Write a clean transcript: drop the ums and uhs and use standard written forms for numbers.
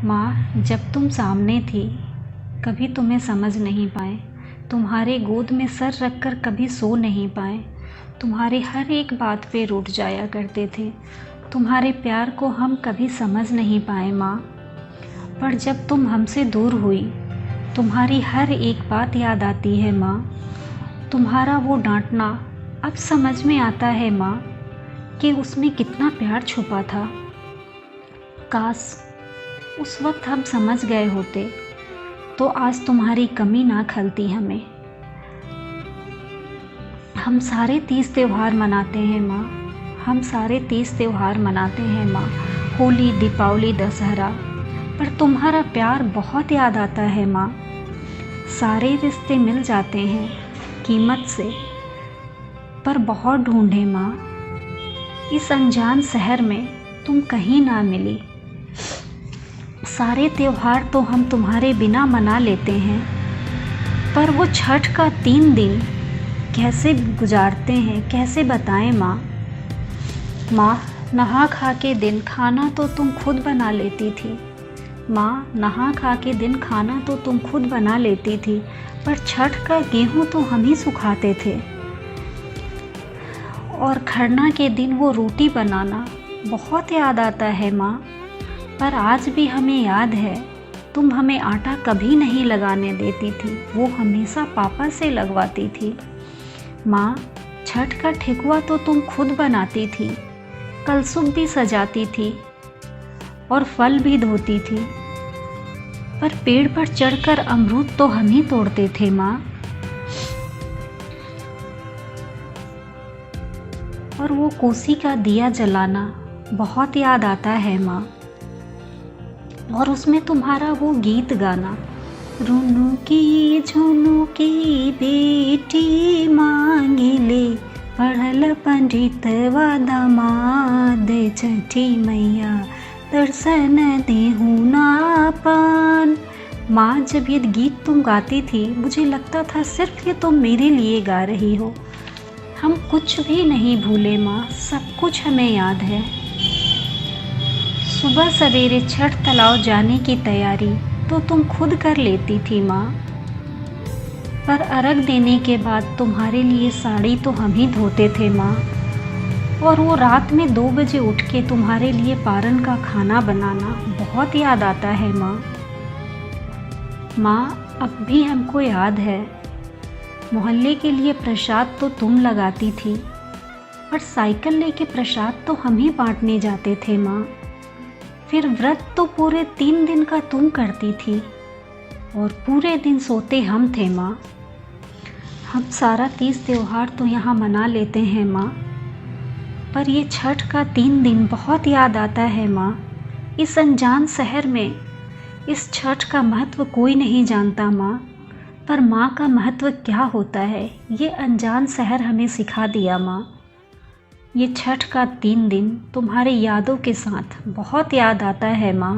माँ, जब तुम सामने थी कभी तुम्हें समझ नहीं पाए, तुम्हारे गोद में सर रखकर कभी सो नहीं पाए, तुम्हारे हर एक बात पे रूठ जाया करते थे, तुम्हारे प्यार को हम कभी समझ नहीं पाए माँ। पर जब तुम हमसे दूर हुई तुम्हारी हर एक बात याद आती है माँ। तुम्हारा वो डांटना अब समझ में आता है माँ कि उसमें कितना प्यार छुपा था। काश उस वक्त हम समझ गए होते तो आज तुम्हारी कमी ना खलती हमें। हम सारे 30 त्योहार मनाते हैं माँ, हम सारे 30 त्योहार मनाते हैं माँ, होली, दीपावली, दशहरा, पर तुम्हारा प्यार बहुत याद आता है माँ। सारे रिश्ते मिल जाते हैं कीमत से, पर बहुत ढूंढे माँ, इस अनजान शहर में तुम कहीं ना मिली। सारे त्योहार तो हम तुम्हारे बिना मना लेते हैं, पर वो छठ का 3 दिन कैसे गुजारते हैं कैसे बताएं माँ। माँ, नहा खा के दिन खाना तो तुम खुद बना लेती थी माँ, नहा खा के दिन खाना तो तुम खुद बना लेती थी, पर छठ का गेहूँ तो हम ही सुखाते थे। और खरना के दिन वो रोटी बनाना बहुत याद आता है माँ। पर आज भी हमें याद है तुम हमें आटा कभी नहीं लगाने देती थी, वो हमेशा पापा से लगवाती थी। माँ, छठ का ठेकुआ तो तुम खुद बनाती थी, कलसुप भी सजाती थी और फल भी धोती थी, पर पेड़ पर चढ़कर अमरूद तो हम ही तोड़ते थे माँ। और वो कोसी का दिया जलाना बहुत याद आता है माँ। और उसमें तुम्हारा वो गीत गाना, रुनु की झुनु की बेटी मांगे ले, पढ़ल पंडित व दामाद, छठी मैया दर्शन देहु ना पान। माँ, जब ये गीत तुम गाती थी मुझे लगता था सिर्फ ये तुम मेरे लिए गा रही हो। हम कुछ भी नहीं भूले माँ, सब कुछ हमें याद है। सुबह सवेरे छठ तालाब जाने की तैयारी तो तुम खुद कर लेती थी माँ, पर अर्घ देने के बाद तुम्हारे लिए साड़ी तो हम ही धोते थे माँ। और वो रात में 2 बजे उठ के तुम्हारे लिए पारन का खाना बनाना बहुत याद आता है माँ। माँ, अब भी हमको याद है मोहल्ले के लिए प्रसाद तो तुम लगाती थी, पर साइकिल लेके प्रसाद तो हम ही बांटने जाते थे माँ। फिर व्रत तो पूरे 3 दिन का तुम करती थी और पूरे दिन सोते हम थे माँ। हम सारा 30 त्योहार तो यहाँ मना लेते हैं माँ, पर ये छठ का 3 दिन बहुत याद आता है माँ। इस अनजान शहर में इस छठ का महत्व कोई नहीं जानता माँ, पर माँ का महत्व क्या होता है ये अनजान शहर हमें सिखा दिया माँ। ये छठ का 3 दिन तुम्हारी यादों के साथ बहुत याद आता है माँ।